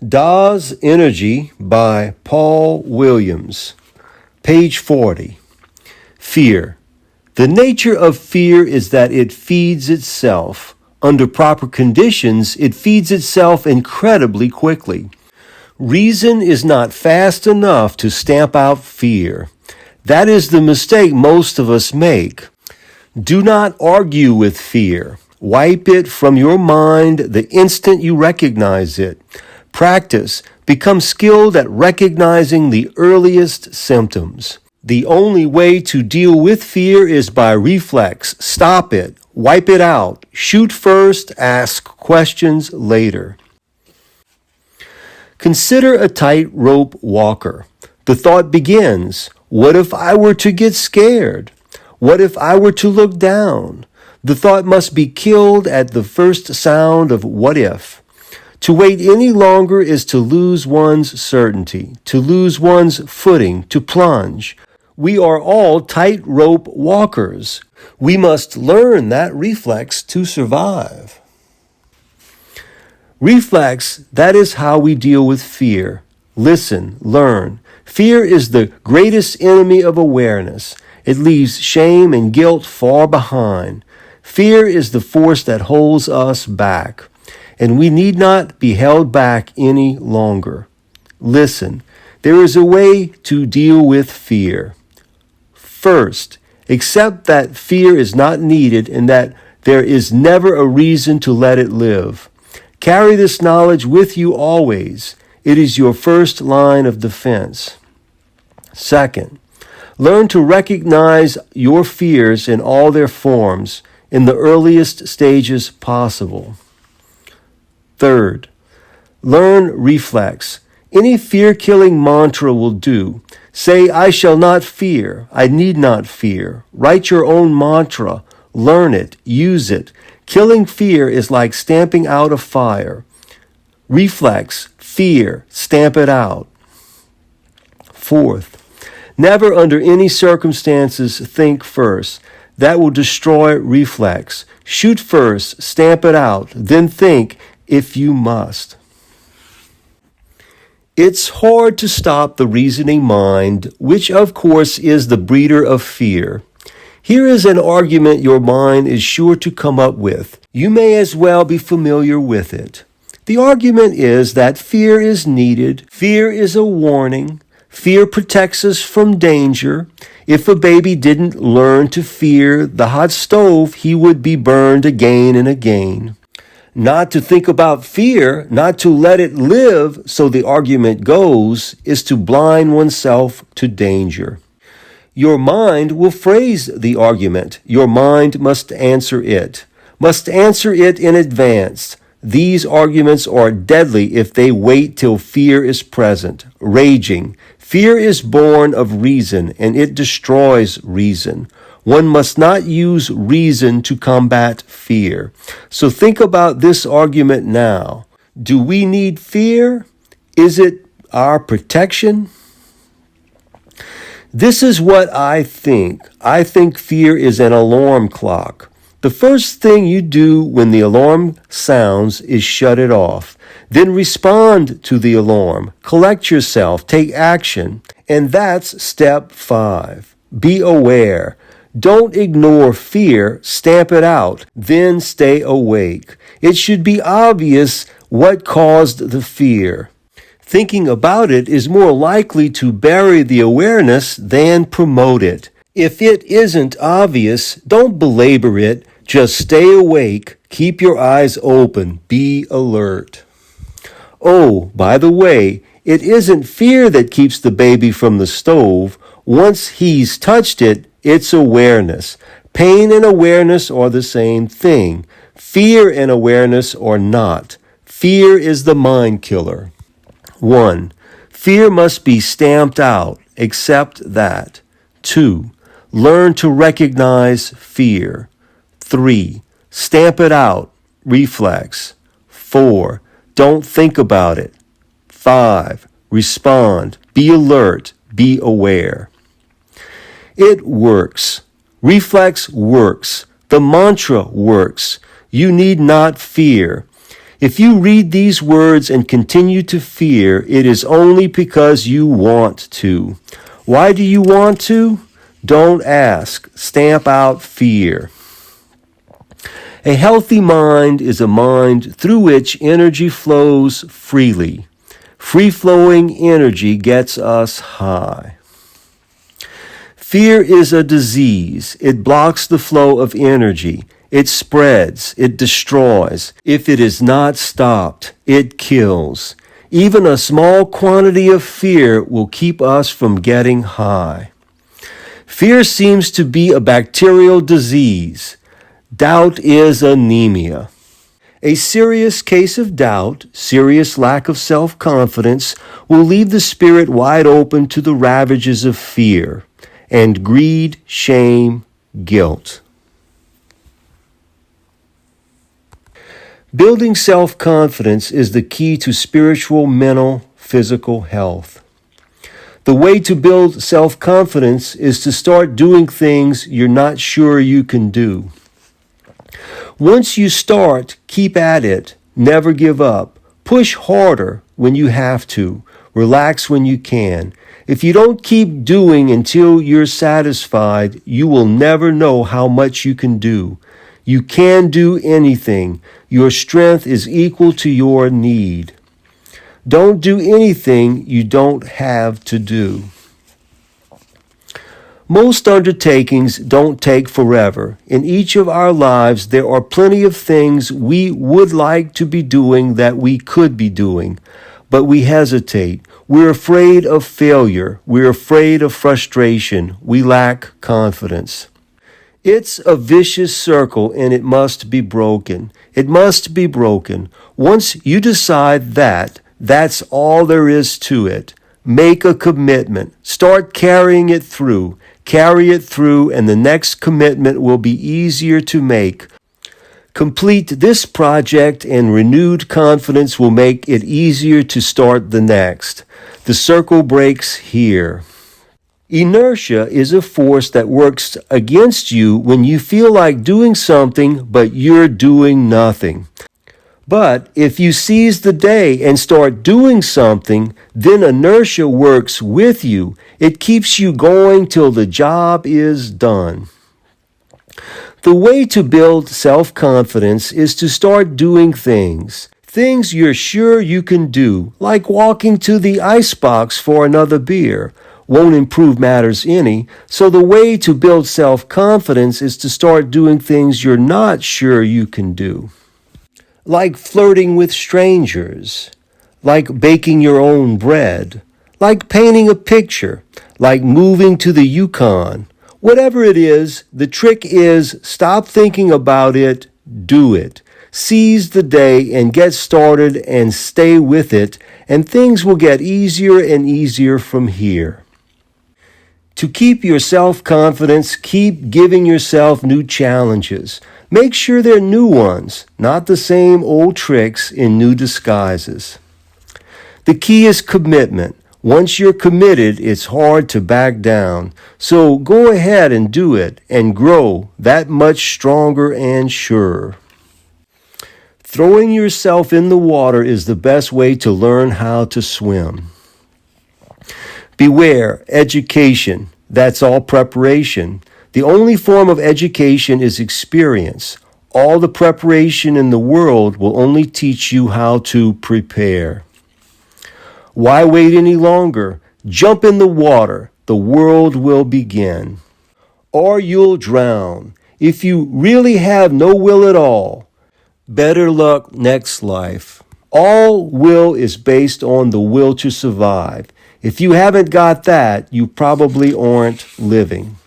Does Energy by Paul Williams. Page 40. Fear. The nature of fear is that it feeds itself. Under proper conditions, it feeds itself incredibly quickly. Reason is not fast enough to stamp out fear. That is the mistake most of us make. Do not argue with fear. Wipe it from your mind the instant you recognize it. Practice. Become skilled at recognizing the earliest symptoms. The only way to deal with fear is by reflex. Stop it. Wipe it out. Shoot first. Ask questions later. Consider a tightrope walker. The thought begins, what if I were to get scared? What if I were to look down? The thought must be killed at the first sound of what if. To wait any longer is to lose one's certainty, to lose one's footing, to plunge. We are all tightrope walkers. We must learn that reflex to survive. Reflex, that is how we deal with fear. Listen, learn. Fear is the greatest enemy of awareness. It leaves shame and guilt far behind. Fear is the force that holds us back, and we need not be held back any longer. Listen, there is a way to deal with fear. First, accept that fear is not needed and that there is never a reason to let it live. Carry this knowledge with you always. It is your first line of defense. Second, learn to recognize your fears in all their forms in the earliest stages possible. Third, learn reflex. Any fear-killing mantra will do. Say, I shall not fear. I need not fear. Write your own mantra. Learn it. Use it. Killing fear is like stamping out a fire. Reflex, fear, stamp it out. Fourth, never under any circumstances think first. That will destroy reflex. Shoot first, stamp it out, then think if you must. It's hard to stop the reasoning mind, which of course is the breeder of fear. Here is an argument your mind is sure to come up with. You may as well be familiar with it. The argument is that fear is needed. Fear is a warning. Fear protects us from danger. If a baby didn't learn to fear the hot stove, he would be burned again and again. Not to think about fear, not to let it live, so the argument goes, is to blind oneself to danger. Your mind will phrase the argument. Your mind must answer it. Must answer it in advance. These arguments are deadly if they wait till fear is present, raging. Fear is born of reason, and it destroys reason. One must not use reason to combat fear. So think about this argument now. Do we need fear? Is it our protection? This is what I think. I think fear is an alarm clock. The first thing you do when the alarm sounds is shut it off. Then respond to the alarm. Collect yourself. Take action. And that's step 5. Be aware. Don't ignore fear. Stamp it out. Then stay awake. It should be obvious what caused the fear. Thinking about it is more likely to bury the awareness than promote it. If it isn't obvious, don't belabor it. Just stay awake. Keep your eyes open. Be alert. Oh, by the way, it isn't fear that keeps the baby from the stove. Once he's touched it, it's awareness. Pain and awareness are the same thing. Fear and awareness are not. Fear is the mind killer. 1. Fear must be stamped out. Accept that. 2. Learn to recognize fear. 3. Stamp it out. Reflex. 4. Don't think about it. 5. Respond. Be alert. Be aware. It works. Reflex works. The mantra works. You need not fear. If you read these words and continue to fear, it is only because you want to. Why do you want to? Don't ask. Stamp out fear. A healthy mind is a mind through which energy flows freely. Free-flowing energy gets us high. Fear is a disease. It blocks the flow of energy. It spreads. It destroys. If it is not stopped, it kills. Even a small quantity of fear will keep us from getting high. Fear seems to be a bacterial disease. Doubt is anemia. A serious case of doubt, serious lack of self-confidence, will leave the spirit wide open to the ravages of fear and greed, shame, guilt. Building self-confidence is the key to spiritual, mental, physical health. The way to build self-confidence is to start doing things you're not sure you can do. Once you start, keep at it. Never give up. Push harder when you have to. Relax when you can. If you don't keep doing until you're satisfied, you will never know how much you can do. You can do anything. Your strength is equal to your need. Don't do anything you don't have to do. Most undertakings don't take forever. In each of our lives, there are plenty of things we would like to be doing that we could be doing, but we hesitate. We're afraid of failure. We're afraid of frustration. We lack confidence. It's a vicious circle, and it must be broken. It must be broken. Once you decide that, that's all there is to it. Make a commitment. Start carrying it through. Carry it through, and the next commitment will be easier to make. Complete this project, and renewed confidence will make it easier to start the next. The circle breaks here. Inertia is a force that works against you when you feel like doing something, but you're doing nothing. But if you seize the day and start doing something, then inertia works with you. It keeps you going till the job is done. The way to build self-confidence is to start doing things. Things you're sure you can do, like walking to the icebox for another beer. Won't improve matters any. So the way to build self-confidence is to start doing things you're not sure you can do. Like flirting with strangers, like baking your own bread, like painting a picture, like moving to the Yukon. Whatever it is, the trick is stop thinking about it, do it. Seize the day and get started and stay with it, and things will get easier and easier from here. To keep your self-confidence, keep giving yourself new challenges. Make sure they're new ones, not the same old tricks in new disguises. The key is commitment. Once you're committed, it's hard to back down. So go ahead and do it and grow that much stronger and surer. Throwing yourself in the water is the best way to learn how to swim. Beware, education. That's all preparation. The only form of education is experience. All the preparation in the world will only teach you how to prepare. Why wait any longer? Jump in the water. The world will begin. Or you'll drown. If you really have no will at all, better luck next life. All will is based on the will to survive. If you haven't got that, you probably aren't living.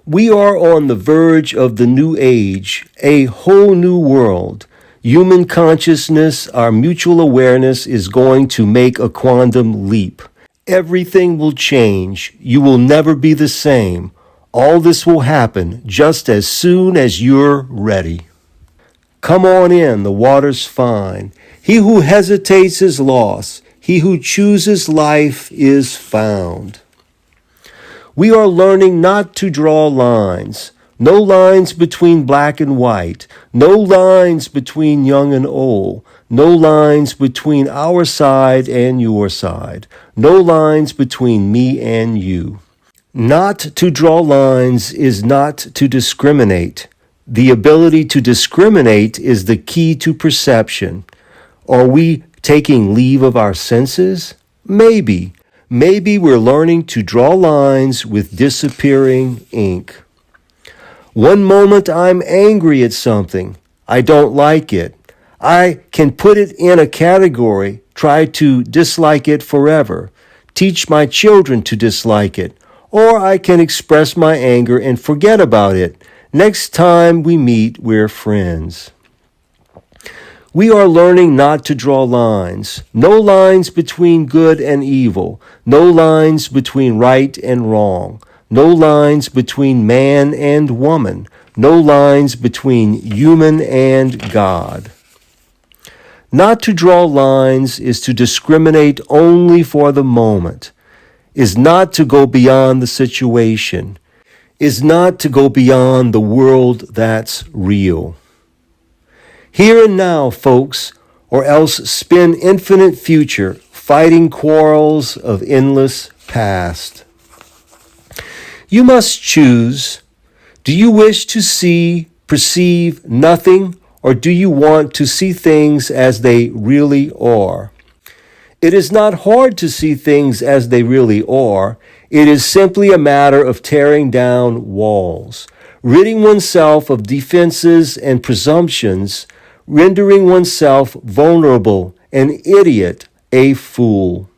We are on the verge of the new age, a whole new world. Human consciousness, our mutual awareness is going to make a quantum leap. Everything will change. You will never be the same. All this will happen just as soon as you're ready. Come on in, the water's fine. He who hesitates is lost. He who chooses life is found. We are learning not to draw lines. No lines between black and white. No lines between young and old. No lines between our side and your side. No lines between me and you. Not to draw lines is not to discriminate. The ability to discriminate is the key to perception. Are we taking leave of our senses? Maybe. Maybe we're learning to draw lines with disappearing ink. One moment I'm angry at something. I don't like it. I can put it in a category, try to dislike it forever, teach my children to dislike it, or I can express my anger and forget about it. Next time we meet, we're friends. We are learning not to draw lines. No lines between good and evil. No lines between right and wrong. No lines between man and woman. No lines between human and God. Not to draw lines is to discriminate only for the moment, is not to go beyond the situation, is not to go beyond the world that's real. Here and now, folks, or else spend infinite future fighting quarrels of endless past. You must choose. Do you wish to see, perceive nothing, or do you want to see things as they really are? It is not hard to see things as they really are. It is simply a matter of tearing down walls, ridding oneself of defenses and presumptions, rendering oneself vulnerable, an idiot, a fool.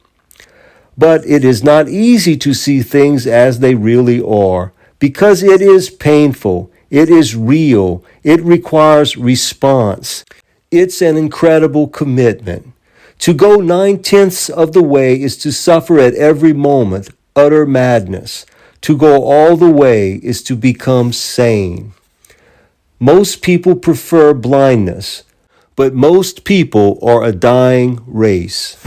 But it is not easy to see things as they really are, because it is painful, it is real, it requires response. It's an incredible commitment. To go 9/10 of the way is to suffer at every moment, utter madness. To go all the way is to become sane. Most people prefer blindness, but most people are a dying race.